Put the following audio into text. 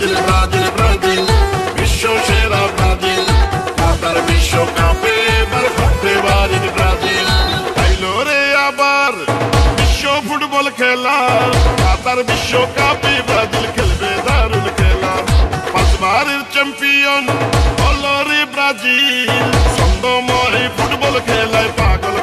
Brazil Brazil Brazil বিশ্ব সেরা Brazil কাতার বিশ্বকাপে এবার হাঁটতে পারে ব্রাজিল আইলো রে আবার বিশ্ব ফুটবল খেলা কাতার বিশ্বকাপে ব্রাজিল খেলবে দারুণ খেলা পাঁচবারের চ্যাম্পিয়ন হলো রে ব্রাজিল ছন্দময় ফুটবল খেলায় পাগল